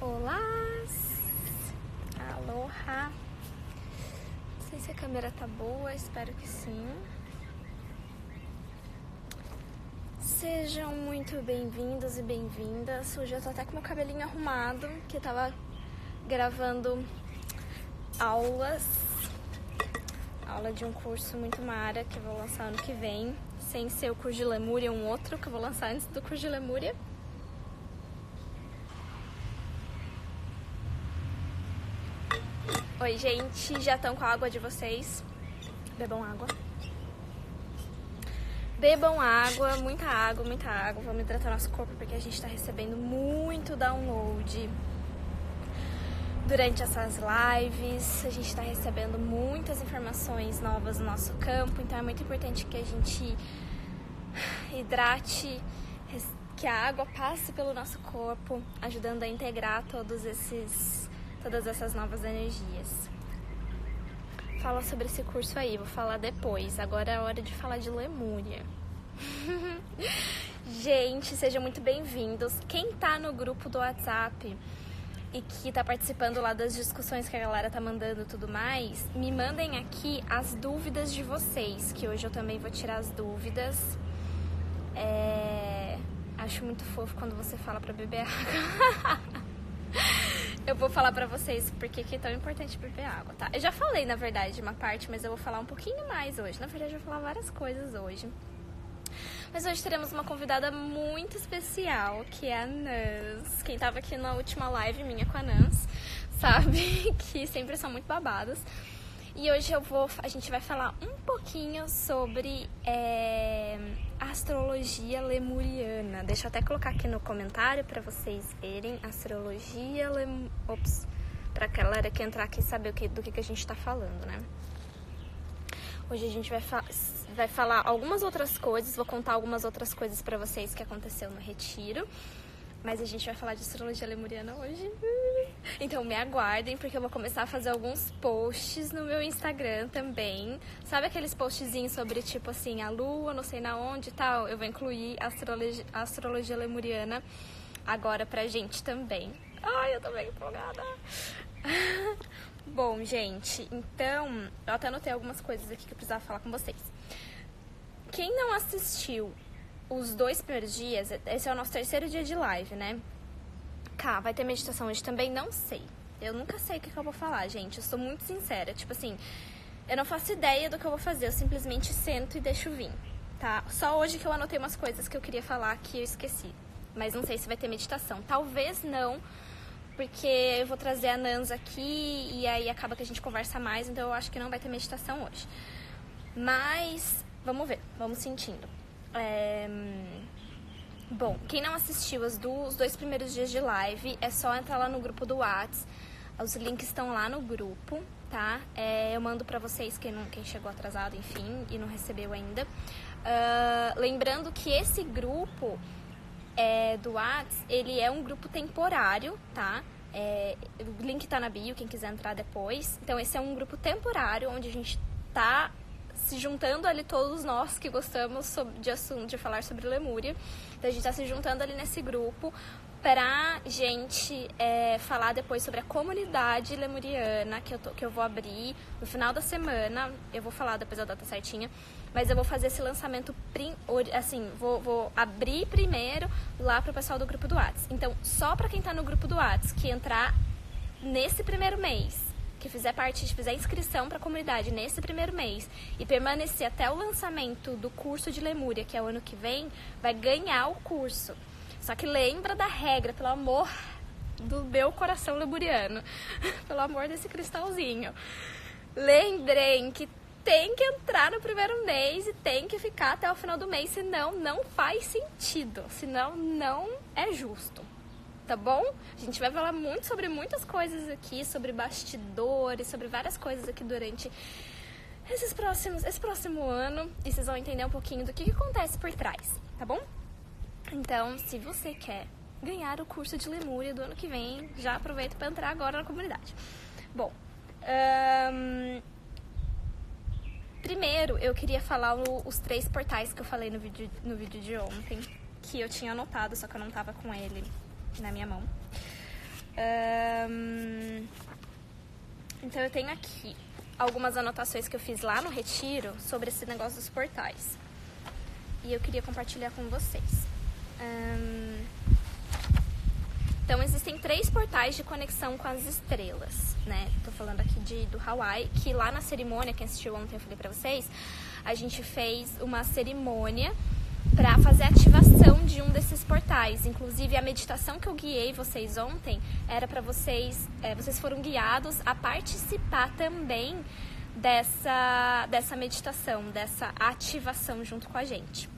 Olá! Aloha! Não sei se a câmera tá boa, espero que sim. Sejam muito bem-vindos e bem-vindas. Hoje eu tô até com meu cabelinho arrumado, que eu tava gravando aula de um curso muito mara que eu vou lançar ano que vem, sem ser o curso de Lemúria, um outro que eu vou lançar antes do curso de Lemúria. Oi, gente, já estão com a água de vocês? Bebam água. Bebam água, muita água, muita água. Vamos hidratar nosso corpo porque a gente está recebendo muito download durante essas lives. A gente está recebendo muitas informações novas no nosso campo, então é muito importante que a gente hidrate, que a água passe pelo nosso corpo, ajudando a integrar todas essas novas energias. Fala sobre esse curso aí, vou falar depois. Agora é hora de falar de Lemúria. Gente, sejam muito bem-vindos. Quem tá no grupo do WhatsApp e que tá participando lá das discussões que a galera tá mandando e tudo mais, me mandem aqui as dúvidas de vocês, que hoje eu também vou tirar as dúvidas. Acho muito fofo quando você fala pra beber água. Eu vou falar pra vocês porque que é tão importante beber água, tá? Eu já falei, na verdade, uma parte, mas eu vou falar um pouquinho mais hoje. Na verdade, eu vou falar várias coisas hoje. Mas hoje teremos uma convidada muito especial, que é a Nans. Quem tava aqui na última live minha com a Nans sabe que sempre são muito babadas. E hoje a gente vai falar um pouquinho sobre astrologia lemuriana. Deixa eu até colocar aqui no comentário para vocês verem. Astrologia para a galera que entrar aqui saber do que a gente está falando, né? Hoje a gente vai falar algumas outras coisas, vou contar algumas outras coisas para vocês que aconteceu no retiro. Mas a gente vai falar de astrologia lemuriana hoje. Então me aguardem, porque eu vou começar a fazer alguns posts no meu Instagram também. Sabe aqueles postzinhos sobre, tipo assim, a lua, não sei na onde e tal? Eu vou incluir a astrologia lemuriana agora pra gente também. Ai, eu tô bem empolgada. Bom, gente, então, eu até anotei algumas coisas aqui que eu precisava falar com vocês. Quem não assistiu os 2 primeiros dias, esse é o nosso 3º dia de live, né? Vai ter meditação hoje também? Não sei. Eu nunca sei o que eu vou falar, gente. Eu sou muito sincera. Tipo assim, eu não faço ideia do que eu vou fazer. Eu simplesmente sento e deixo vir, tá? Só hoje que eu anotei umas coisas que eu queria falar que eu esqueci. Mas não sei se vai ter meditação. Talvez não, porque eu vou trazer a Nans aqui e aí acaba que a gente conversa mais. Então eu acho que não vai ter meditação hoje. Mas vamos ver. Vamos sentindo. Bom, quem não assistiu os 2 primeiros dias de live, é só entrar lá no grupo do WhatsApp. Os links estão lá no grupo, tá? Eu mando pra vocês, quem chegou atrasado, enfim, e não recebeu ainda. Lembrando que esse grupo do WhatsApp, ele é um grupo temporário, tá? O link tá na bio, quem quiser entrar depois. Então, esse é um grupo temporário, onde a gente tá se juntando ali, todos nós que gostamos de falar sobre Lemúria. Então a gente tá se juntando ali nesse grupo pra gente falar depois sobre a comunidade lemuriana que eu vou abrir no final da semana. Eu vou falar depois a data certinha, mas eu vou fazer esse lançamento assim, vou abrir primeiro lá pro pessoal do grupo do WhatsApp. Então, só pra quem tá no grupo do WhatsApp que entrar nesse primeiro mês, que fizer inscrição para a comunidade nesse primeiro mês e permanecer até o lançamento do curso de Lemúria, que é o ano que vem, vai ganhar o curso. Só que lembra da regra, pelo amor do meu coração lemuriano, pelo amor desse cristalzinho. Lembrem que tem que entrar no primeiro mês e tem que ficar até o final do mês, senão não faz sentido, senão não é justo. Tá bom? A gente vai falar muito sobre muitas coisas aqui, sobre bastidores, sobre várias coisas aqui durante esse próximo ano. E vocês vão entender um pouquinho do que acontece por trás, tá bom? Então, se você quer ganhar o curso de Lemúria do ano que vem, já aproveita para entrar agora na comunidade. Bom, primeiro eu queria falar os 3 portais que eu falei no vídeo de ontem, que eu tinha anotado, só que eu não tava com ele na minha mão. Então eu tenho aqui algumas anotações que eu fiz lá no retiro sobre esse negócio dos portais. E eu queria compartilhar com vocês. Então existem 3 portais de conexão com as estrelas, né? Tô falando aqui do Hawaii, que lá na cerimônia, quem assistiu ontem eu falei pra vocês, a gente fez uma cerimônia para fazer a ativação de um desses portais. Inclusive, a meditação que eu guiei vocês ontem era para vocês foram guiados a participar também dessa meditação, dessa ativação junto com a gente.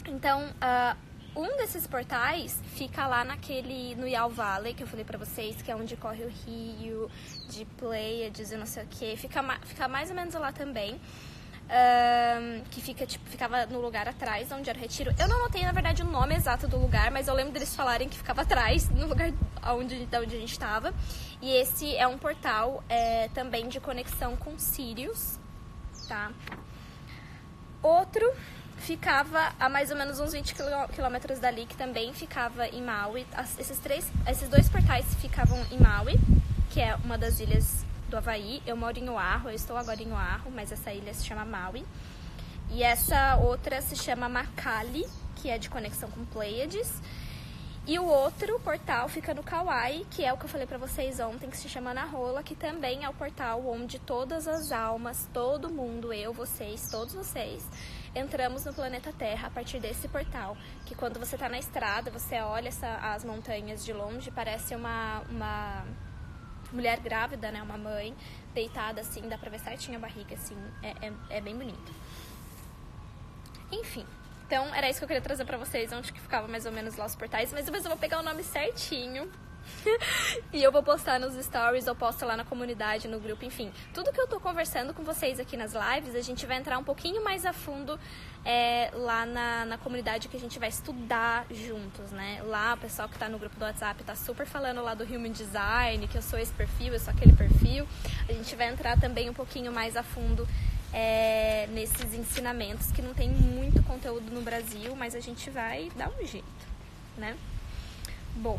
Então, um desses portais fica lá no Yao Valley, que eu falei pra vocês, que é onde corre o rio de Pleiades e não sei o que. Fica mais ou menos lá também. Que ficava no lugar atrás, onde era o retiro. Eu não notei, na verdade, o nome exato do lugar, mas eu lembro deles falarem que ficava atrás, no lugar onde a gente estava. E esse é um portal também de conexão com Sirius, tá? Outro ficava a mais ou menos uns 20 quilômetros dali, que também ficava em Maui. Esses 2 portais ficavam em Maui, que é uma das ilhas do Havaí. Eu moro em Oahu, eu estou agora em Oahu, mas essa ilha se chama Maui. E essa outra se chama Makali, que é de conexão com Pleiades. E o outro portal fica no Kauai, que é o que eu falei pra vocês ontem, que se chama Nahola, que também é o portal onde todas as almas, todo mundo, eu, vocês, todos vocês, entramos no planeta Terra a partir desse portal. Que quando você tá na estrada, você olha as montanhas de longe, parece uma mulher grávida, né, uma mãe, deitada assim, dá pra ver certinho a barriga, assim, é bem bonito. Enfim, então era isso que eu queria trazer pra vocês, onde que ficava mais ou menos lá os portais, mas depois eu vou pegar o nome certinho e eu vou postar nos stories, ou posto lá na comunidade, no grupo, enfim. Tudo que eu tô conversando com vocês aqui nas lives, a gente vai entrar um pouquinho mais a fundo lá na comunidade, que a gente vai estudar juntos, né? Lá o pessoal que tá no grupo do WhatsApp tá super falando lá do Human Design, que eu sou esse perfil, eu sou aquele perfil. A gente vai entrar também um pouquinho mais a fundo nesses ensinamentos, que não tem muito conteúdo no Brasil, mas a gente vai dar um jeito, né? Bom,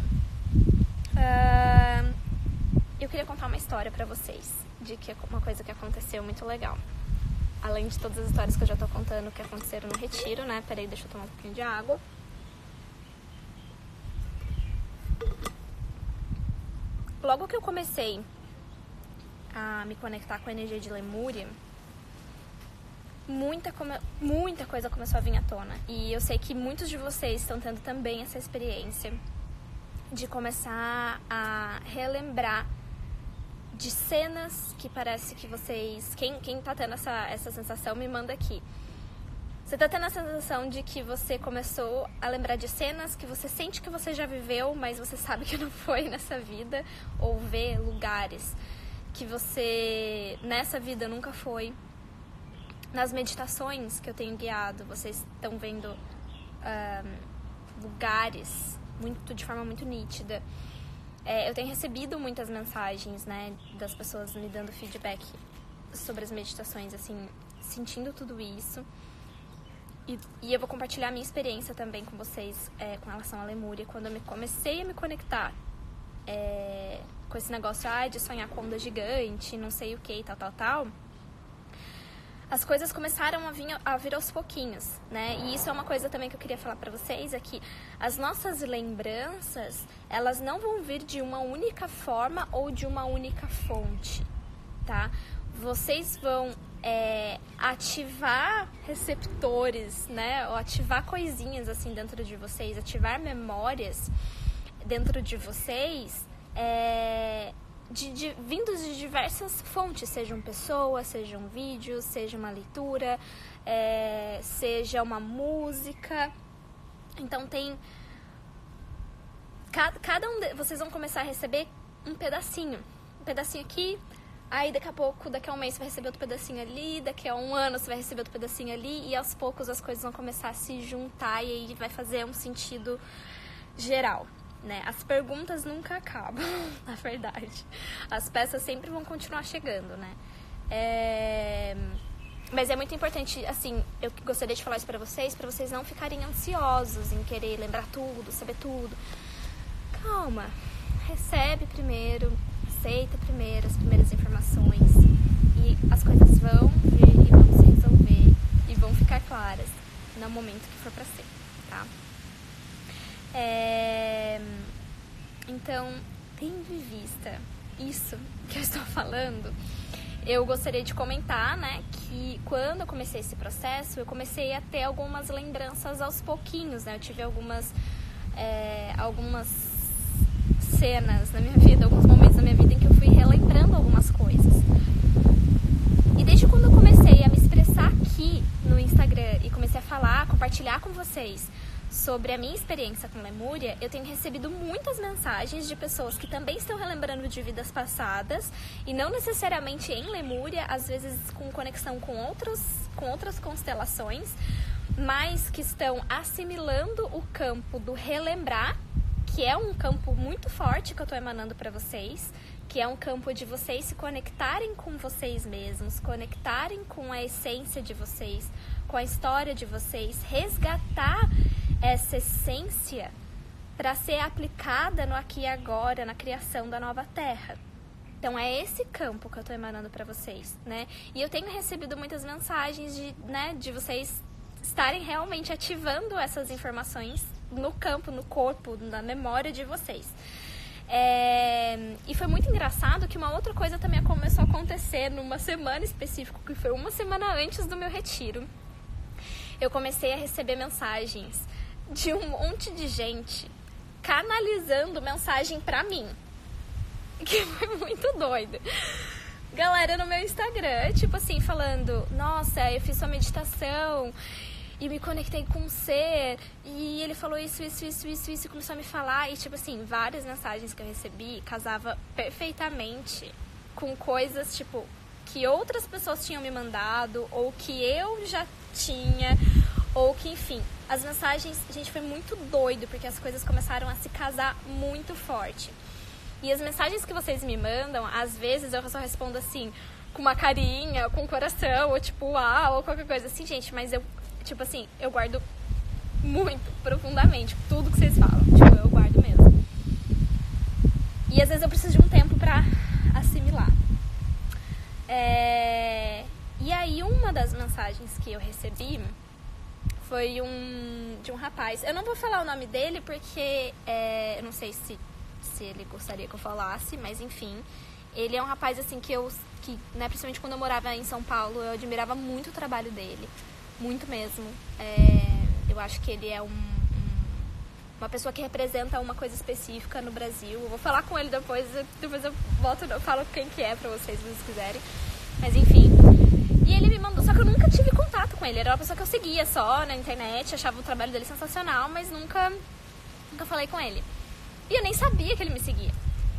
eu queria contar uma história pra vocês, de que uma coisa que aconteceu muito legal. Além de todas as histórias que eu já tô contando que aconteceram no retiro, né? Peraí, deixa eu tomar um pouquinho de água. Logo que eu comecei a me conectar com a energia de Lemúria, muita coisa começou a vir à tona. E eu sei que muitos de vocês estão tendo também essa experiência de começar a relembrar de cenas que parece que vocês... Quem tá tendo essa sensação, me manda aqui. Você tá tendo a sensação de que você começou a lembrar de cenas que você sente que você já viveu, mas você sabe que não foi nessa vida, ou ver lugares que você nessa vida nunca foi. Nas meditações que eu tenho guiado, vocês estão vendo lugares de forma muito nítida. Eu tenho recebido muitas mensagens, né, das pessoas me dando feedback sobre as meditações, assim, sentindo tudo isso. E eu vou compartilhar a minha experiência também com vocês com relação à Lemúria. Quando eu comecei a me conectar com esse negócio de sonhar com onda gigante, não sei o que, tal, as coisas começaram a vir aos pouquinhos, né? E isso é uma coisa também que eu queria falar pra vocês, é que as nossas lembranças, elas não vão vir de uma única forma ou de uma única fonte, tá? Vocês vão ativar receptores, né? Ou ativar coisinhas assim dentro de vocês, ativar memórias dentro de vocês, vindos de diversas fontes, sejam pessoas, sejam vídeos, seja uma leitura, seja uma música. Então tem... Cada vocês vão começar a receber um pedacinho aqui, aí daqui a um mês você vai receber outro pedacinho ali, daqui a um ano você vai receber outro pedacinho ali, e aos poucos as coisas vão começar a se juntar, e aí vai fazer um sentido geral, né? As perguntas nunca acabam, na verdade. As peças sempre vão continuar chegando, né? Mas é muito importante, assim, eu gostaria de falar isso pra vocês não ficarem ansiosos em querer lembrar tudo, saber tudo. Calma, recebe primeiro, aceita primeiro as primeiras informações e as coisas vão vir e vão se resolver e vão ficar claras no momento que for pra ser, tá? Então, tendo em vista isso que eu estou falando, eu gostaria de comentar, né, que quando eu comecei esse processo, eu comecei a ter algumas lembranças aos pouquinhos, né? Eu tive algumas cenas na minha vida, alguns momentos na minha vida em que eu fui relembrando algumas coisas. E desde quando eu comecei a me expressar aqui no Instagram e comecei a falar, compartilhar com vocês sobre a minha experiência com Lemúria, eu tenho recebido muitas mensagens de pessoas que também estão relembrando de vidas passadas e não necessariamente em Lemúria, às vezes com conexão com outras constelações, mas que estão assimilando o campo do relembrar, que é um campo muito forte que eu estou emanando para vocês, que é um campo de vocês se conectarem com vocês mesmos, conectarem com a essência de vocês, com a história de vocês, resgatar essa essência para ser aplicada no aqui e agora, na criação da nova Terra. Então é esse campo que eu estou emanando para vocês, né? E eu tenho recebido muitas mensagens de vocês estarem realmente ativando essas informações no campo, no corpo, na memória de vocês. E foi muito engraçado que uma outra coisa também começou a acontecer numa semana específica, que foi uma semana antes do meu retiro. Eu comecei a receber mensagens de um monte de gente canalizando mensagem pra mim, que foi muito doido. Galera no meu Instagram, tipo assim, falando: nossa, eu fiz sua meditação e me conectei com um ser, e ele falou isso, e começou a me falar, e tipo assim, várias mensagens que eu recebi casava perfeitamente com coisas, tipo, que outras pessoas tinham me mandado, ou que eu já tinha, ou que, enfim, as mensagens, gente, foi muito doido, porque as coisas começaram a se casar muito forte. E as mensagens que vocês me mandam, às vezes eu só respondo assim, com uma carinha, com um coração, ou tipo, uau, ou qualquer coisa assim, gente, mas eu, tipo assim, eu guardo muito, profundamente, tudo que vocês falam, tipo, eu guardo mesmo. E às vezes eu preciso de um tempo pra assimilar. E aí, uma das mensagens que eu recebi foi de um rapaz. Eu não vou falar o nome dele porque eu não sei se ele gostaria que eu falasse, mas enfim. Ele é um rapaz assim que né, principalmente quando eu morava em São Paulo, eu admirava muito o trabalho dele. Muito mesmo. Eu acho que ele é uma pessoa que representa uma coisa específica no Brasil. Eu vou falar com ele depois eu volto, eu falo quem que é pra vocês, se vocês quiserem. Mas enfim. E ele me mandou, só que eu nunca tive contato com ele. Era uma pessoa que eu seguia só na internet, achava o trabalho dele sensacional, mas nunca falei com ele. E eu nem sabia que ele me seguia.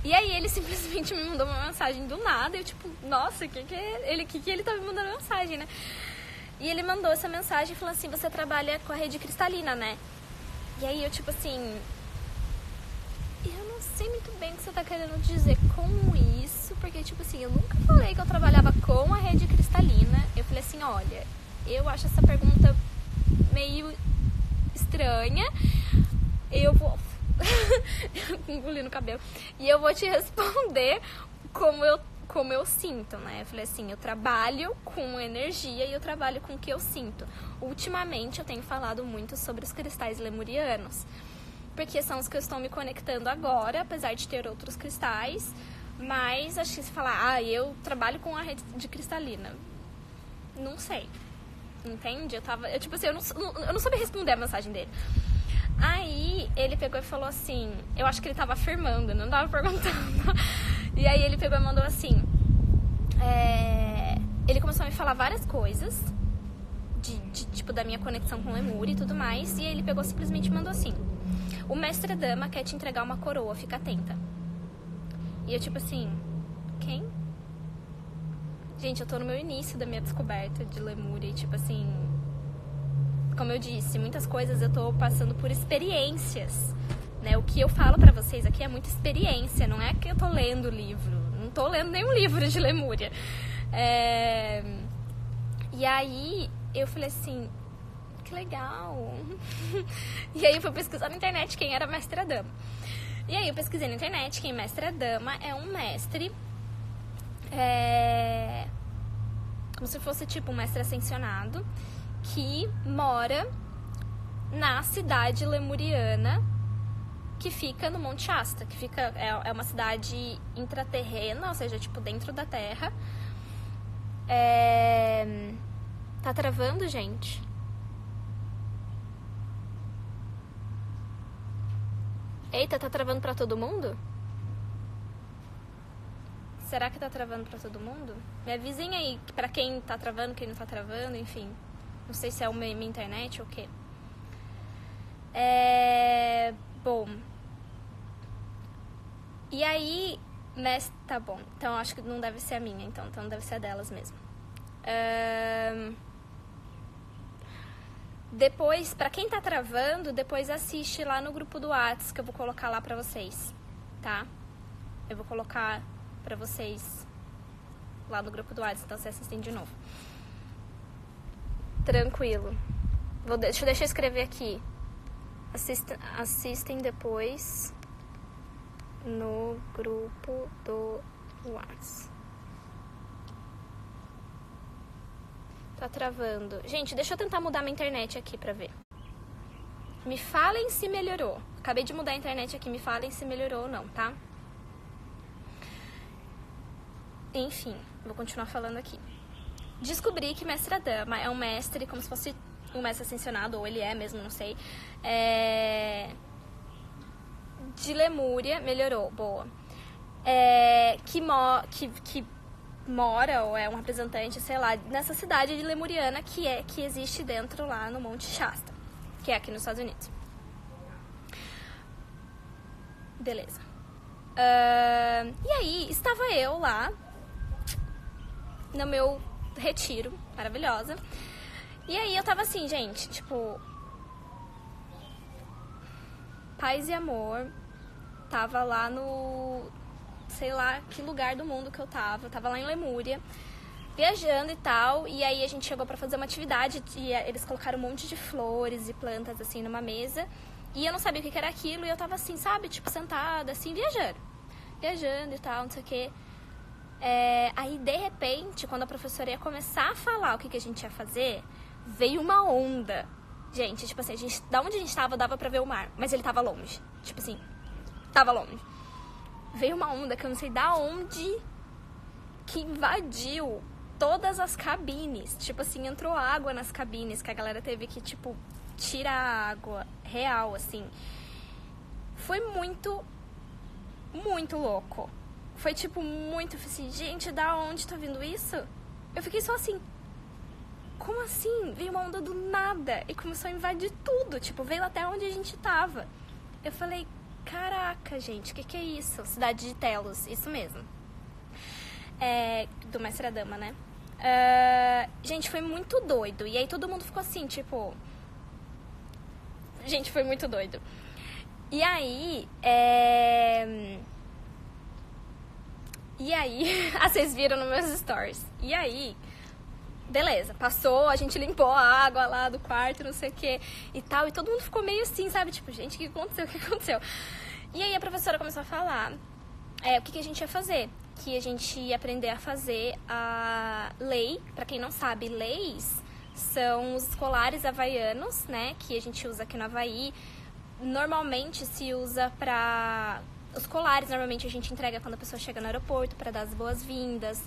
E aí ele simplesmente me mandou uma mensagem do nada, e eu tipo, nossa, que ele tá me mandando mensagem, né? E ele mandou essa mensagem falando assim: você trabalha com a rede cristalina, né? E aí eu tipo assim, eu não sei muito bem o que você tá querendo dizer com isso, porque tipo assim, eu nunca falei que eu trabalhava com a rede cristalina. Eu falei assim: olha, eu acho essa pergunta meio estranha, eu vou engolindo o cabelo, e eu vou te responder como eu sinto, né? Eu falei assim: eu trabalho com energia e eu trabalho com o que eu sinto. Ultimamente eu tenho falado muito sobre os cristais lemurianos, porque são os que eu estou me conectando agora, apesar de ter outros cristais. Mas acho que se falar, eu trabalho com a rede de cristalina, não sei, entende? Eu tipo assim, eu não sabia responder a mensagem dele. Aí ele pegou e falou assim, eu acho que ele tava afirmando, não tava perguntando. E aí ele pegou e mandou assim, ele começou a me falar várias coisas tipo da minha conexão com Lemúria e tudo mais. E aí ele pegou simplesmente e mandou assim: o mestre Dama quer te entregar uma coroa, fica atenta. E eu tipo assim, quem? Gente, eu tô no meu início da minha descoberta de Lemúria e tipo assim, como eu disse, muitas coisas eu tô passando por experiências, né? O que eu falo pra vocês aqui é muita experiência, não é que eu tô lendo livro, não tô lendo nenhum livro de Lemúria. E aí eu falei assim, que legal. E aí eu fui pesquisar na internet quem era a mestra Dama. E aí eu pesquisei na internet que mestre dama é um mestre... como se fosse tipo um mestre ascensionado que mora na cidade lemuriana que fica no Monte Shasta, que fica, é uma cidade intraterrena, ou seja, tipo dentro da terra. Tá travando, gente? Eita, tá travando pra todo mundo? Será que tá travando pra todo mundo? Me avisem aí pra quem tá travando, quem não tá travando, enfim. Não sei se é minha internet ou o quê. Bom. E aí, tá bom. Então acho que não deve ser a minha, então deve ser a delas mesmo. Depois, pra quem tá travando, depois assiste lá no grupo do Whats, que eu vou colocar lá pra vocês, tá? Eu vou colocar pra vocês lá no grupo do Whats, então vocês assistem de novo. Tranquilo. Deixa eu escrever aqui. Assistem depois no grupo do Whats. Tá travando. Gente, deixa eu tentar mudar minha internet aqui pra ver. Me falem se melhorou. Acabei de mudar a internet aqui, me falem se melhorou ou não, tá? Enfim, vou continuar falando aqui. Descobri que mestre dama é um mestre, como se fosse um mestre ascensionado, ou ele é mesmo, não sei. De Lemúria, melhorou, boa. Que mora, ou é um representante, sei lá, nessa cidade de Lemuriana que existe dentro lá no Monte Shasta, que é aqui nos Estados Unidos. Beleza. E aí, estava eu lá, no meu retiro, maravilhosa. E aí eu tava assim, gente, tipo... Paz e amor. Tava lá no... sei lá que lugar do mundo que eu tava lá em Lemúria, viajando e tal, e aí a gente chegou pra fazer uma atividade e eles colocaram um monte de flores e plantas assim numa mesa, e eu não sabia o que era aquilo, e eu tava assim, sabe, tipo sentada assim, viajando e tal, não sei o que. Aí de repente, quando a professora ia começar a falar o que a gente ia fazer, veio uma onda, gente, tipo assim, da onde a gente tava dava pra ver o mar, mas ele tava longe, tipo assim, tava longe. Veio uma onda que eu não sei da onde, que invadiu todas as cabines. Tipo assim, entrou água nas cabines, que a galera teve que, tipo, tirar a água real, assim. Foi muito, muito louco. Foi, tipo, muito assim, gente, da onde tá vindo isso? Eu fiquei só assim, como assim? Veio uma onda do nada e começou a invadir tudo. Tipo, veio até onde a gente tava. Eu falei... Caraca, gente, o que é isso? Cidade de Telos, isso mesmo. Do mestre dama, né? Gente, foi muito doido. E aí todo mundo ficou assim, tipo... Gente, foi muito doido. E aí... vocês viram nos meus stories. E aí... Beleza, passou, a gente limpou a água lá do quarto, não sei o que e tal. E todo mundo ficou meio assim, sabe? Tipo, gente, o que aconteceu? E aí a professora começou a falar o que a gente ia fazer. Que a gente ia aprender a fazer a lei. Pra quem não sabe, leis são os colares havaianos, né? Que a gente usa aqui no Havaí. Normalmente se usa pra... Os colares, normalmente, a gente entrega quando a pessoa chega no aeroporto para dar as boas-vindas.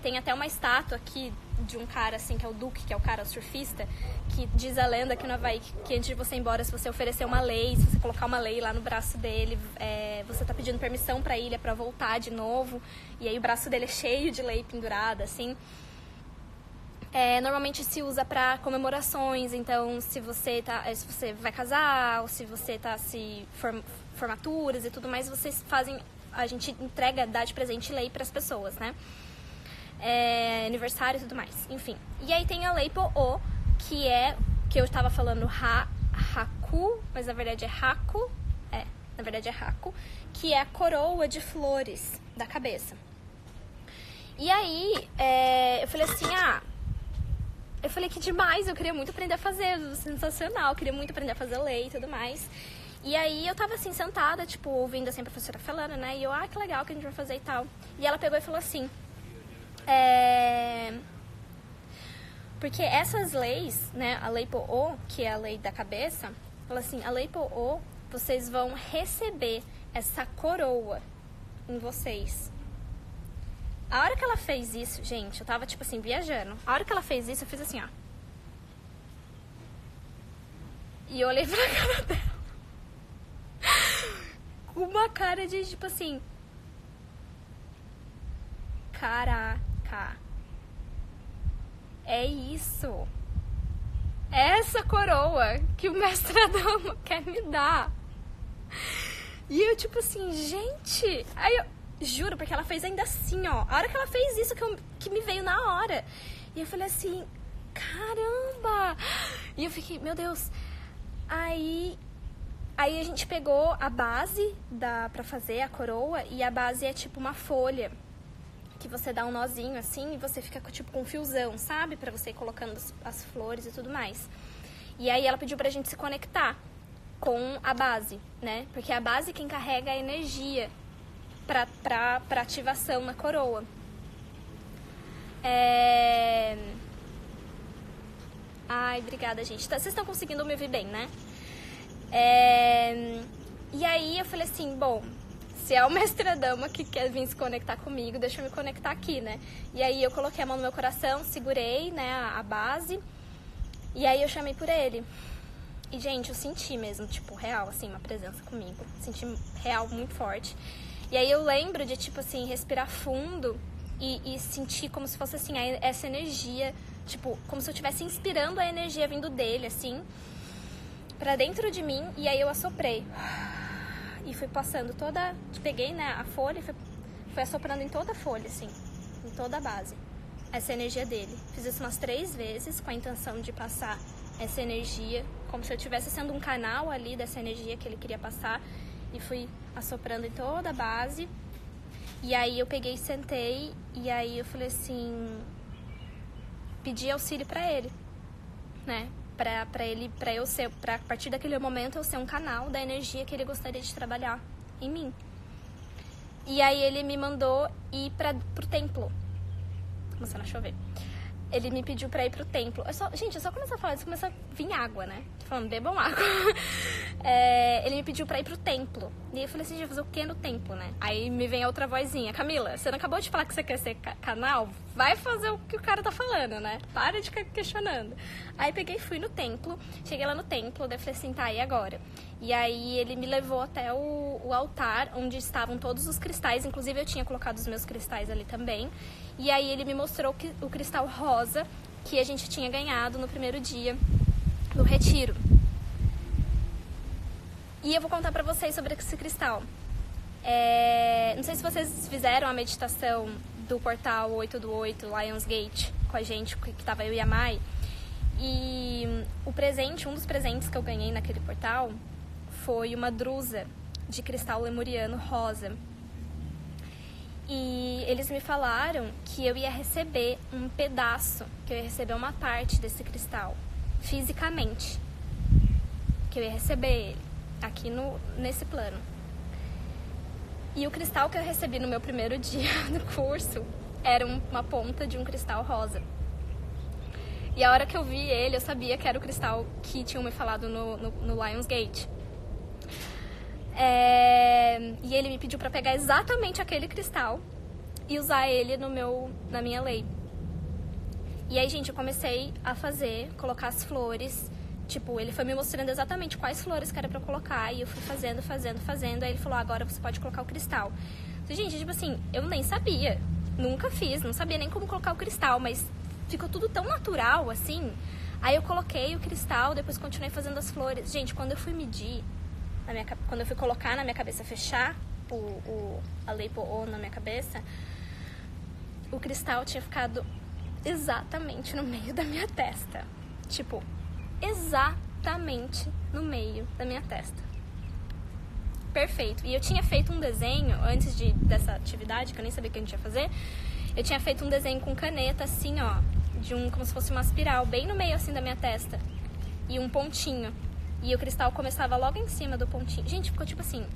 Tem até uma estátua aqui de um cara, assim, que é o Duque, que é o cara, o surfista, que diz a lenda aqui no Havaí que antes de você ir embora, se você oferecer uma lei, se você colocar uma lei lá no braço dele, você tá pedindo permissão pra ilha pra voltar de novo. E aí o braço dele é cheio de lei pendurada, assim. Normalmente se usa para comemorações, então se você vai casar, ou se você tá formaturas e tudo mais, vocês fazem, a gente entrega, dá de presente lei para as pessoas, né? Aniversário e tudo mais, enfim. E aí tem a lei Po'o, que eu tava falando Haku, mas na verdade é Haku, que é a coroa de flores da cabeça. E aí, eu falei assim, eu falei que demais, eu queria muito aprender a fazer, sensacional, eu queria muito aprender a fazer lei e tudo mais. E aí eu tava assim, sentada, tipo, ouvindo assim a professora falando, né? E eu, que legal que a gente vai fazer e tal. E ela pegou e falou assim, porque essas leis, né, a lei Po-O, que é a lei da cabeça, fala assim, a lei Po-O, vocês vão receber essa coroa em vocês. A hora que ela fez isso, gente, eu tava, tipo assim, viajando. A hora que ela fez isso, eu fiz assim, ó. E eu olhei pra cara dela. Com uma cara de, tipo assim... Caraca. É isso. É essa coroa que o mestre Adama quer me dar. E eu, tipo assim, gente... Aí eu juro, porque ela fez ainda assim, ó. A hora que ela fez isso, que me veio na hora. E eu falei assim, caramba! E eu fiquei, meu Deus. Aí a gente pegou a base pra fazer a coroa. E a base é tipo uma folha. Que você dá um nozinho assim e você fica tipo com um fiozão, sabe? Pra você ir colocando as flores e tudo mais. E aí ela pediu pra gente se conectar com a base, né? Porque a base quem carrega a energia pra ativação na coroa. Ai, obrigada, gente. Vocês estão conseguindo me ouvir bem, né? E aí eu falei assim, bom, se é o mestre Adama que quer vir se conectar comigo, deixa eu me conectar aqui, né? E aí eu coloquei a mão no meu coração, segurei, né, a base. E aí eu chamei por ele. E, gente, eu senti mesmo, tipo, real, assim, uma presença comigo. Senti real muito forte. E aí eu lembro de, tipo assim, respirar fundo e sentir como se fosse, assim, essa energia, tipo, como se eu estivesse inspirando a energia vindo dele, assim, pra dentro de mim. E aí eu assoprei. E fui passando toda... Peguei, né, a folha e fui assoprando em toda a folha, assim, em toda a base. Essa energia dele. Fiz isso umas 3 vezes com a intenção de passar essa energia, como se eu estivesse sendo um canal ali dessa energia que ele queria passar. E fui assoprando em toda a base. E aí eu peguei e sentei. E aí eu falei assim... Pedi auxílio pra ele, né? Pra a partir daquele momento eu ser um canal da energia que ele gostaria de trabalhar em mim. E aí ele me mandou ir pro templo. Começando a chover. Ele me pediu pra ir pro templo. Gente, eu só começar a falar isso, começa a vir água, né? Tô falando, bebam água. Ele me pediu pra ir pro templo. E eu falei assim, fazer o que no templo, né? Aí me vem a outra vozinha. Camila, você não acabou de falar que você quer ser canal? Vai fazer o que o cara tá falando, né? Para de ficar questionando. Aí peguei e fui no templo. Cheguei lá no templo, daí falei assim, tá, e agora? E aí ele me levou até o altar, onde estavam todos os cristais. Inclusive eu tinha colocado os meus cristais ali também. E aí ele me mostrou o cristal rosa que a gente tinha ganhado no primeiro dia do retiro. E eu vou contar pra vocês sobre esse cristal. Não sei se vocês fizeram a meditação do portal 8/8, Lionsgate, com a gente, que tava eu e a Mai. E um dos presentes que eu ganhei naquele portal foi uma drusa de cristal lemuriano rosa. E eles me falaram que eu ia receber um pedaço, que eu ia receber uma parte desse cristal, fisicamente. Que eu ia receber ele aqui nesse plano. E o cristal que eu recebi no meu primeiro dia do curso era uma ponta de um cristal rosa. E a hora que eu vi ele, eu sabia que era o cristal que tinham me falado no Lionsgate. E ele me pediu pra pegar exatamente aquele cristal e usar ele na minha lei. E aí, gente, eu comecei a colocar as flores. Tipo, ele foi me mostrando exatamente quais flores que era pra eu colocar. E eu fui fazendo. Aí ele falou, agora você pode colocar o cristal. Então, gente, tipo assim, eu nem sabia. Nunca fiz, não sabia nem como colocar o cristal. Mas ficou tudo tão natural, assim. Aí eu coloquei o cristal, depois continuei fazendo as flores. Gente, quando eu fui medir, quando eu fui colocar na minha cabeça, fechar a lei Po-O na minha cabeça, o cristal tinha ficado exatamente no meio da minha testa. Tipo, exatamente no meio da minha testa. Perfeito. E eu tinha feito um desenho, antes dessa atividade, que eu nem sabia o que a gente ia fazer, eu tinha feito um desenho com caneta, assim, ó, como se fosse uma espiral, bem no meio, assim, da minha testa. E um pontinho. E o cristal começava logo em cima do pontinho. Gente, ficou tipo assim,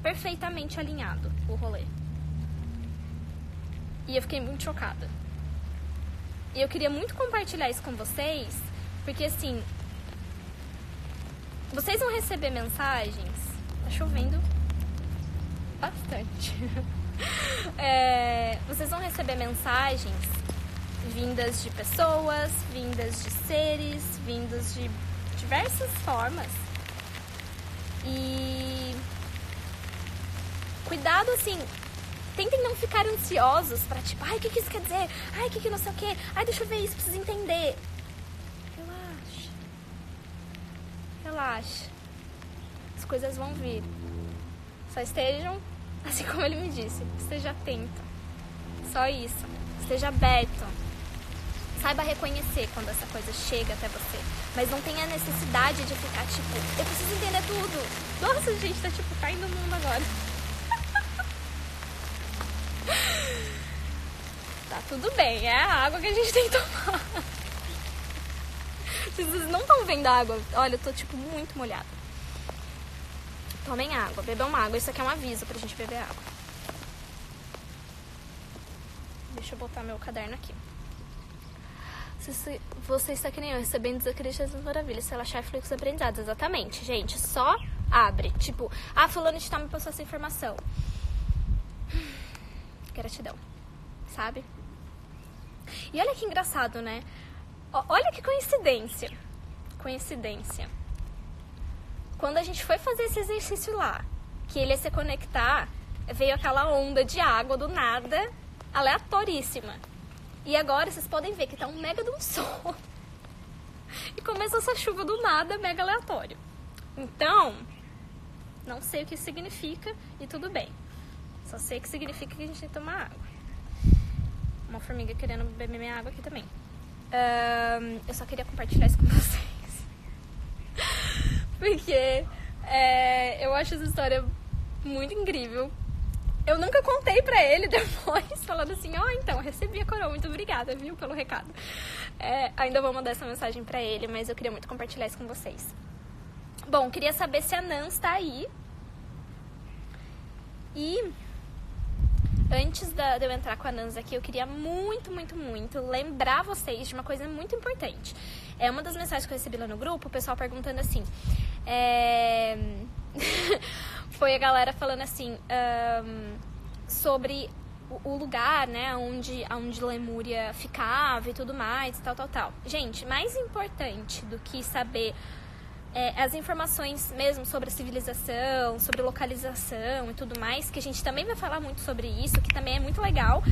perfeitamente alinhado o rolê. E eu fiquei muito chocada. E eu queria muito compartilhar isso com vocês, porque assim, vocês vão receber mensagens. Tá chovendo bastante. Vocês vão receber mensagens vindas de pessoas, vindas de seres, vindas de diversas formas. E cuidado, assim, tentem não ficar ansiosos pra tipo, ai, o que isso quer dizer? Ai, o que não sei o que? Ai, deixa eu ver isso, preciso entender. Relaxa. Relaxa. As coisas vão vir. Só estejam, assim como ele me disse, esteja atento. Só isso. Esteja aberto. Saiba reconhecer quando essa coisa chega até você. Mas não tenha necessidade de ficar tipo, eu preciso entender tudo. Nossa, gente, tá tipo caindo o mundo agora. Tá tudo bem, é a água que a gente tem que tomar. Vocês não estão vendo a água. Olha, eu tô tipo muito molhada. Tomem água, bebam água. Isso aqui é um aviso pra gente beber água. Deixa eu botar meu caderno aqui. Você está que nem eu, recebendo desacreditas das maravilhas, relaxar e fluxos aprendizados. Exatamente, gente. Só abre. Tipo, fulano de tal me passou essa informação. Gratidão. Sabe? E olha que engraçado, né? Olha que coincidência. Coincidência. Quando a gente foi fazer esse exercício lá, que ele ia se conectar, veio aquela onda de água do nada, aleatoríssima. E agora vocês podem ver que tá um mega de um sol. E começa essa chuva do nada, mega aleatório. Então, não sei o que significa e tudo bem. Só sei que significa que a gente tem que tomar água. Uma formiga querendo beber minha água aqui também. Eu só queria compartilhar isso com vocês. Porque eu acho essa história muito incrível. Eu nunca contei pra ele depois, falando assim, então, recebi a coroa, muito obrigada, viu, pelo recado. Ainda vou mandar essa mensagem pra ele, mas eu queria muito compartilhar isso com vocês. Bom, queria saber se a Nans tá aí. E antes de eu entrar com a Nans aqui, eu queria muito, muito, muito lembrar vocês de uma coisa muito importante. Uma das mensagens que eu recebi lá no grupo, o pessoal perguntando assim, foi a galera falando assim, sobre o lugar, né, onde Lemúria ficava e tudo mais, tal. Gente, mais importante do que saber as informações mesmo sobre a civilização, sobre localização e tudo mais, que a gente também vai falar muito sobre isso, que também é muito legal,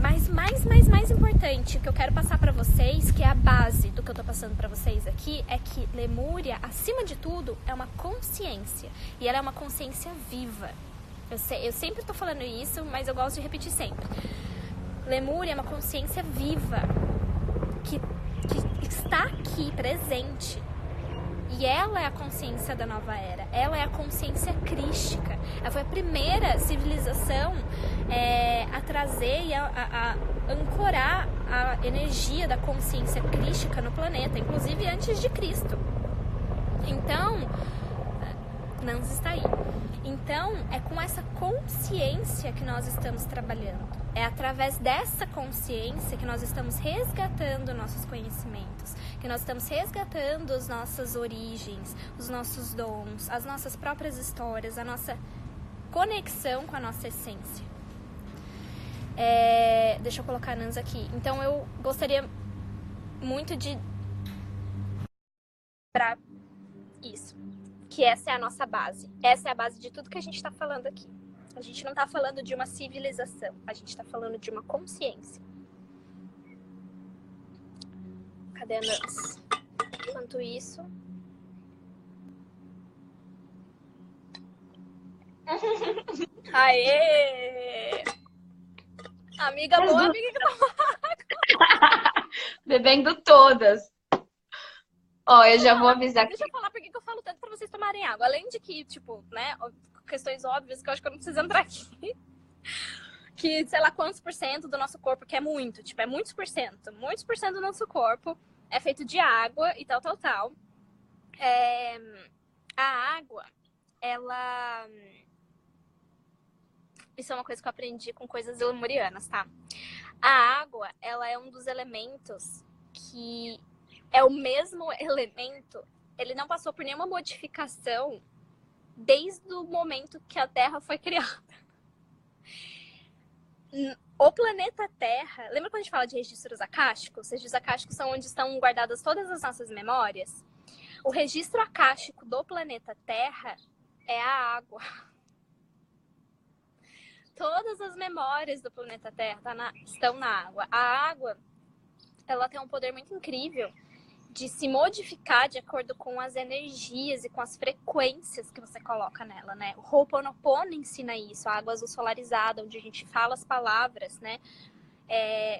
mas mais importante, o que eu quero passar pra vocês, que é a base do que eu tô passando pra vocês aqui, é que Lemúria, acima de tudo, é uma consciência, e ela é uma consciência viva. Eu sempre tô falando isso, mas eu gosto de repetir sempre. Lemúria é uma consciência viva, que está aqui, presente. E ela é a consciência da nova era. Ela é a consciência crística. Ela foi a primeira civilização a trazer e a ancorar a energia da consciência crística no planeta, inclusive antes de Cristo. Então, Nans está aí. Então, é com essa consciência que nós estamos trabalhando. É através dessa consciência que nós estamos resgatando nossos conhecimentos, que nós estamos resgatando as nossas origens, os nossos dons, as nossas próprias histórias, a nossa conexão com a nossa essência. Deixa eu colocar a Nans aqui. Então, eu gostaria muito de... para isso. Que essa é a nossa base. Essa é a base de tudo que a gente está falando aqui. A gente não está falando de uma civilização. A gente está falando de uma consciência. Cadê a Nans? Enquanto isso... Aê! Amiga boa, amiga que toma Bebendo todas. Ó, eu já vou avisar Deixa eu falar por que eu falo tanto pra vocês tomarem água. Além de que, tipo, né, questões óbvias que eu acho que eu não preciso entrar aqui. Que, sei lá, quantos por cento do nosso corpo, que é muito, tipo, é muitos por cento do nosso corpo é feito de água e tal. A água, ela... Isso é uma coisa que eu aprendi com coisas lemurianas, tá? A água, ela é um dos elementos que é o mesmo elemento, ele não passou por nenhuma modificação desde o momento que a Terra foi criada. O planeta Terra, lembra quando a gente fala de registros acásticos? Os registros acásticos são onde estão guardadas todas as nossas memórias. O registro acástico do planeta Terra é a água. Todas as memórias do planeta Terra estão na água. A água, ela tem um poder muito incrível de se modificar de acordo com as energias e com as frequências que você coloca nela, né? O Ho'oponopono ensina isso, a água azul solarizada, onde a gente fala as palavras, né?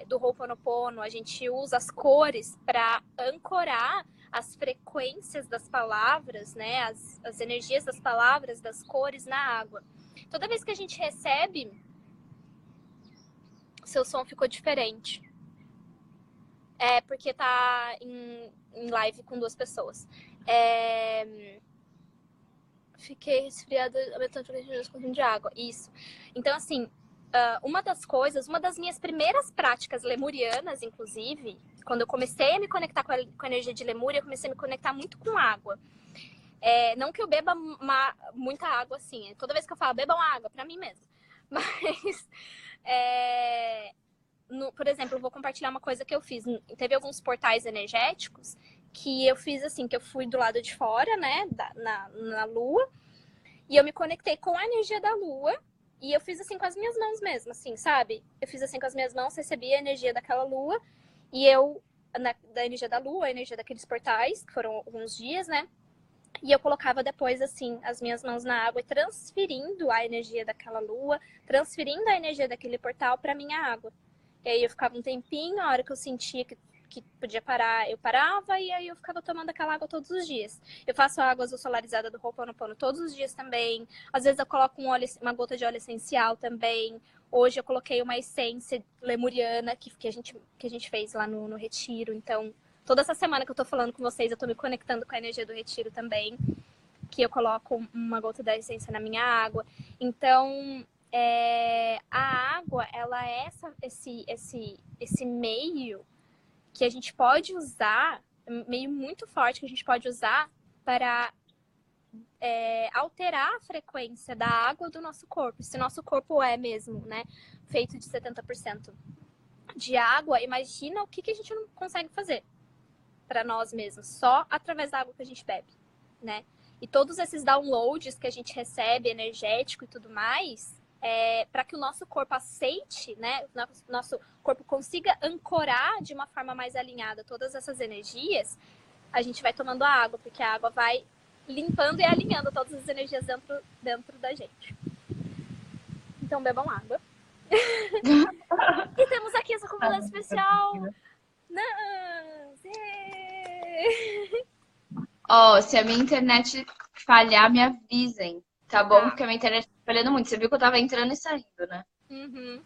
Do Ho'oponopono, a gente usa as cores para ancorar as frequências das palavras, né? As energias das palavras, das cores na água. Toda vez que a gente recebe, seu som ficou diferente. É porque tá em live com 2 pessoas. Fiquei resfriada, aumentando o consumo de água. Isso. Então, assim, uma das minhas primeiras práticas lemurianas, inclusive, quando eu comecei a me conectar com a energia de Lemúria, eu comecei a me conectar muito com água. Não que eu beba muita água, assim. Toda vez que eu falo, bebam água, pra mim mesmo. Mas, por exemplo, eu vou compartilhar uma coisa que eu fiz. Teve alguns portais energéticos que eu fiz assim, que eu fui do lado de fora, né, na lua, e eu me conectei com a energia da lua, e eu fiz assim com as minhas mãos mesmo, assim, sabe? Eu fiz assim com as minhas mãos, recebi a energia daquela lua, e da energia da lua, a energia daqueles portais, que foram alguns dias, né? E eu colocava depois, assim, as minhas mãos na água e transferindo a energia daquela lua, transferindo a energia daquele portal para minha água. E aí eu ficava um tempinho, a hora que eu sentia que podia parar, eu parava, e aí eu ficava tomando aquela água todos os dias. Eu faço a água azul solarizada do Ho'oponopono todos os dias também. Às vezes eu coloco uma gota de óleo essencial também. Hoje eu coloquei uma essência lemuriana que a gente fez lá no retiro. Então, toda essa semana que eu tô falando com vocês, eu tô me conectando com a energia do retiro também. Que eu coloco uma gota da essência na minha água. Então, a água, ela é esse meio que a gente pode usar, meio muito forte que a gente pode usar para alterar a frequência da água do nosso corpo. Se nosso corpo é mesmo, né, feito de 70% de água, imagina o que a gente não consegue fazer para nós mesmos, só através da água que a gente bebe, né? E todos esses downloads que a gente recebe, energético e tudo mais, para que o nosso corpo aceite, né? O nosso corpo consiga ancorar de uma forma mais alinhada todas essas energias, a gente vai tomando a água, porque a água vai limpando e alinhando todas as energias dentro da gente. Então, bebam água. E temos aqui essa convidada especial. Se a minha internet falhar, me avisem, tá bom? Porque a minha internet tá falhando muito. Você viu que eu tava entrando e saindo, né? Uhum.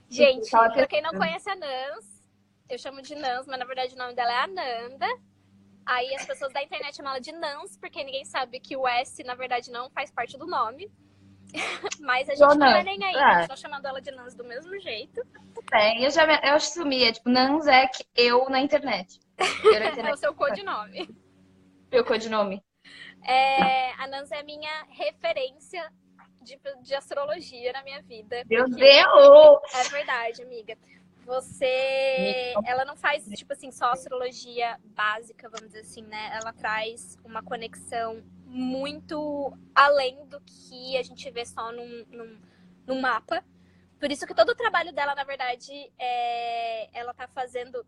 Gente, pra quem não conhece a Nans, eu chamo de Nans, mas na verdade o nome dela é Ananda. Aí as pessoas da internet chamam ela de Nans, porque ninguém sabe que o S, na verdade, não faz parte do nome. Mas a gente não é nem aí, a gente tá chamando ela de Nans do mesmo jeito. Eu assumi, tipo, Nans é que eu na internet. É o seu codinome. Meu codinome. A Nans é a minha referência de astrologia na minha vida. Meu Deus! É verdade, amiga. Ela não faz, tipo assim, só astrologia básica, vamos dizer assim, né? Ela traz uma conexão muito além do que a gente vê só num mapa. Por isso que todo o trabalho dela, na verdade, ela tá fazendo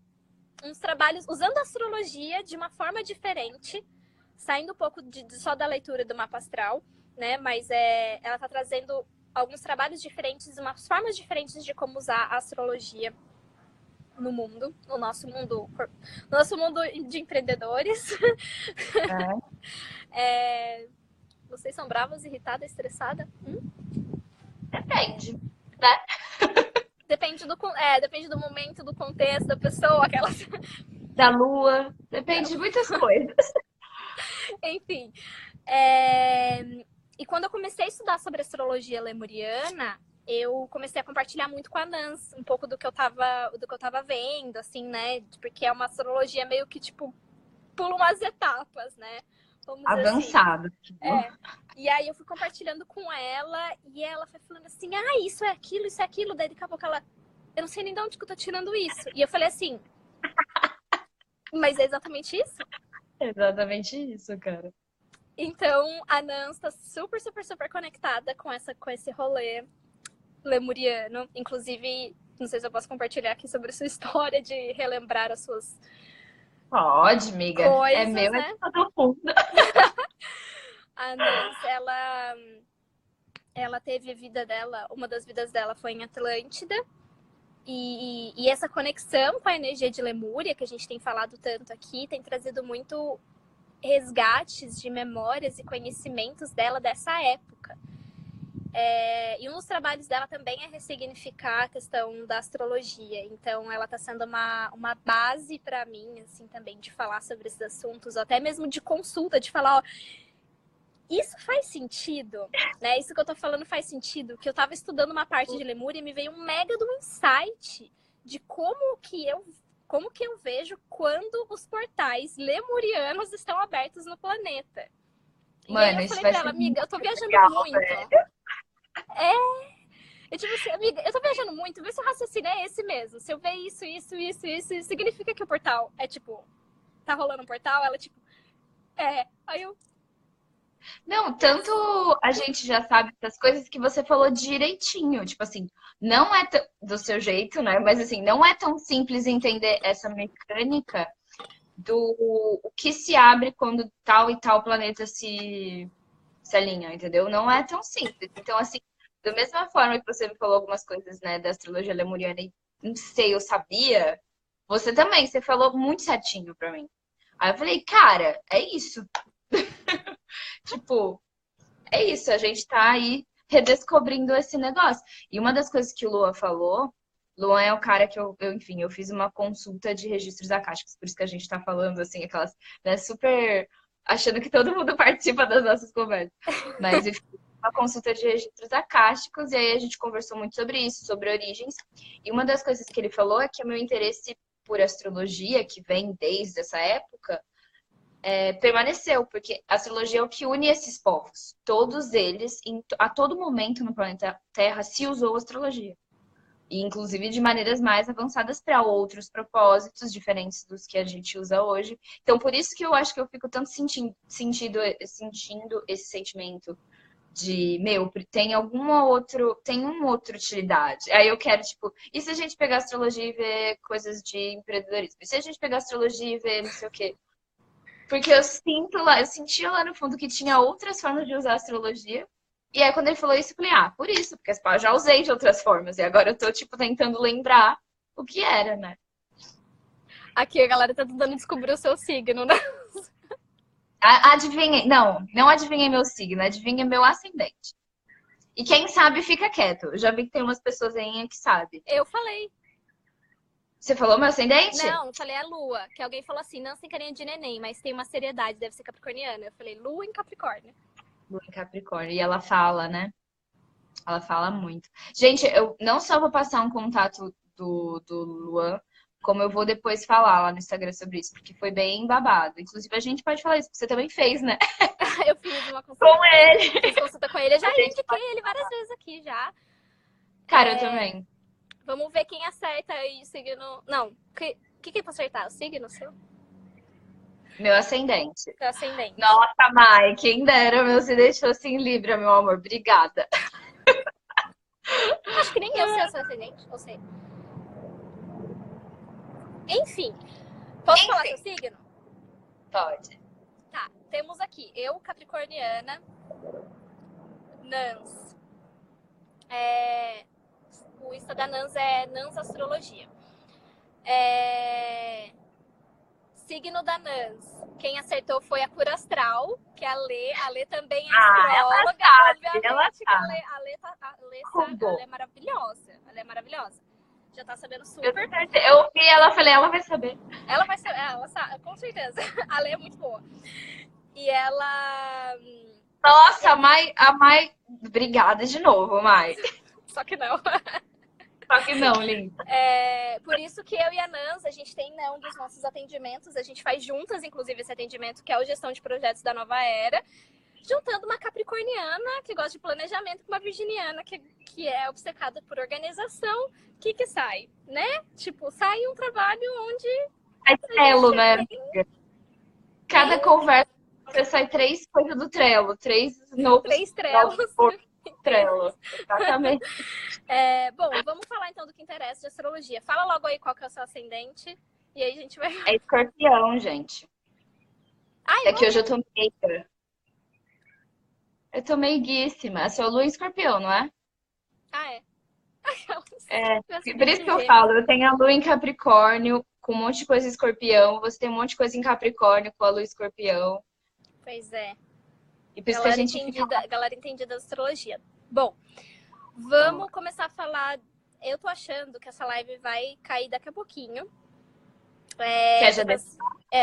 uns trabalhos usando a astrologia de uma forma diferente, saindo um pouco só da leitura do mapa astral, né? Mas ela tá trazendo alguns trabalhos diferentes, umas formas diferentes de como usar a astrologia no mundo, no nosso mundo de empreendedores. Vocês são bravas, irritadas, estressadas? Depende, né? Depende do momento, do contexto, da pessoa, aquelas... Da lua, depende de muitas coisas. Enfim. E quando eu comecei a estudar sobre astrologia lemuriana, eu comecei a compartilhar muito com a Nans um pouco do que eu tava vendo, assim, né? Porque é uma astrologia meio que, tipo, pula umas etapas, né? Vamos dizer assim. Avançado. E aí eu fui compartilhando com ela e ela foi falando assim, isso é aquilo, isso é aquilo. Daí daqui a pouco ela, eu não sei nem de onde que eu tô tirando isso. E eu falei assim, mas é exatamente isso? Exatamente isso, cara. Então a Nans tá super, super, super conectada com esse rolê lemuriano. Inclusive, não sei se eu posso compartilhar aqui sobre a sua história de relembrar as suas Pode, amiga. É coisas, meu, é né? de todo mundo. A Nans, ela teve a vida dela, uma das vidas dela foi em Atlântida. E essa conexão com a energia de Lemúria, que a gente tem falado tanto aqui, tem trazido muito resgates de memórias e conhecimentos dela dessa época. E um dos trabalhos dela também é ressignificar a questão da astrologia. Então, ela está sendo uma base para mim, assim, também, de falar sobre esses assuntos, até mesmo de consulta, de falar, ó, isso faz sentido, né? Isso que eu tô falando faz sentido. Que eu tava estudando uma parte de Lemúria e me veio um mega do insight de como que eu vejo quando os portais lemurianos estão abertos no planeta. E aí Mano, eu isso falei vai pra ela, ser amiga, muito eu tô viajando legal, muito. velho. Eu tipo assim, amiga, eu tô viajando muito, vê se o raciocínio é esse mesmo. Se eu ver isso, significa que o portal é tipo, tá rolando um portal? Ela tipo, Aí eu, Não, tanto a gente já sabe das coisas que você falou direitinho. Tipo assim, não é do seu jeito, né? Mas assim, não é tão simples entender essa mecânica do o que se abre quando tal e tal planeta se alinha, entendeu? Não é tão simples. Então, assim, da mesma forma que você me falou algumas coisas, né, da astrologia lemuriana e não sei, eu sabia, você também, você falou muito certinho pra mim. Aí eu falei, cara, é isso. Tipo, é isso, a gente tá aí redescobrindo esse negócio. E uma das coisas que o Luan falou, Luan é o cara que enfim, eu fiz uma consulta de registros acásticos, por isso que a gente tá falando, assim, aquelas, né, super achando que todo mundo participa das nossas conversas. Mas eu fiz uma consulta de registros acásticos e aí a gente conversou muito sobre isso, sobre origens. E uma das coisas que ele falou é que o meu interesse por astrologia, que vem desde essa época, permaneceu, porque a astrologia é o que une esses povos. Todos eles, a todo momento no planeta Terra, se usou astrologia. E, inclusive, de maneiras mais avançadas para outros propósitos diferentes dos que a gente usa hoje. Então, por isso que eu acho que eu fico tanto sentindo esse sentimento de, meu, tem uma outra utilidade. Aí eu quero, tipo, e se a gente pegar astrologia e ver coisas de empreendedorismo? E se a gente pegar astrologia e ver não sei o quê? Porque eu sentia lá no fundo que tinha outras formas de usar a astrologia. E aí, quando ele falou isso, eu falei, por isso, porque eu já usei de outras formas. E agora eu tô, tipo, tentando lembrar o que era, né? aqui a galera tá tentando descobrir o seu signo, né? Adivinhei. Não, não adivinhei meu signo, adivinhei meu ascendente. E quem sabe fica quieto. Eu já vi que tem umas pessoas aí que sabem. Eu falei. Você falou meu ascendente? Não falei a lua. Que alguém falou assim, não tem carinha de neném, mas tem uma seriedade, deve ser capricorniana. Eu falei, lua em Capricórnio. Lua em Capricórnio. E ela fala, né? Ela fala muito. Gente, eu não só vou passar um contato do Luan, como eu vou depois falar lá no Instagram sobre isso, porque foi bem babado. Inclusive, a gente pode falar isso, porque você também fez, né? Eu fiz uma consulta Com ele. Fiz consulta com ele. Eu já A gente indiquei ele várias vezes aqui já. Cara, eu também. Vamos ver quem acerta aí o signo. Não, o que é pra acertar? O signo seu? Meu ascendente. Seu ascendente. Nossa, Mai, quem dera meu ascendente fosse em Libra, meu amor. Obrigada. Acho que nem eu sei o seu ascendente. Ou sei. Enfim. Posso falar seu signo? Pode. Tá, temos aqui eu, capricorniana, Nans. O Insta da Nans é Nans Astrologia. Signo da Nans. Quem acertou foi a Cura Astral, que é a Lê. A Lê também é astróloga. Obviamente que a Lê é maravilhosa. Ela é maravilhosa. Já tá sabendo super. Eu ouvi ela, falei, ela vai saber. Ela vai saber, ela sabe, com certeza. A Lê é muito boa. E ela... Nossa, a Mai... Obrigada de novo, Mai. Só que não. Só que não, linda. Por isso que eu e a Nans, a gente tem, né, um dos nossos atendimentos, a gente faz juntas, inclusive, esse atendimento, que é o Gestão de Projetos da Nova Era, juntando uma capricorniana que gosta de planejamento com uma virginiana que é obcecada por organização. O que sai, né? Tipo, sai um trabalho onde... É Trello, né, amiga? Cada conversa você sai 3 coisas do Trello, 3 novos 3 trelos. Trello, exatamente. Bom, vamos falar então do que interessa de astrologia. Fala logo aí qual que é o seu ascendente e aí a gente vai... É Escorpião, gente. Ai, É que hoje eu tô meiga. Eu tô meiguíssima. A sua lua é Escorpião, não é? é. Por isso que eu falo, eu tenho a lua em Capricórnio, com um monte de coisa em Escorpião. Você tem um monte de coisa em Capricórnio com a lua em Escorpião. Pois é. E por isso que a gente Galera entendida da astrologia. Bom, vamos começar a falar. Eu tô achando que essa live vai cair daqui a pouquinho.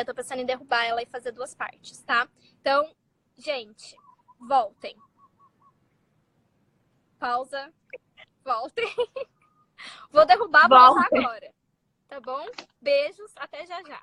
Tô pensando em derrubar ela e fazer 2 partes, tá? Então, gente, voltem. Pausa. Voltem. Vou derrubar, vou voltar agora. Tá bom? Beijos, até já já.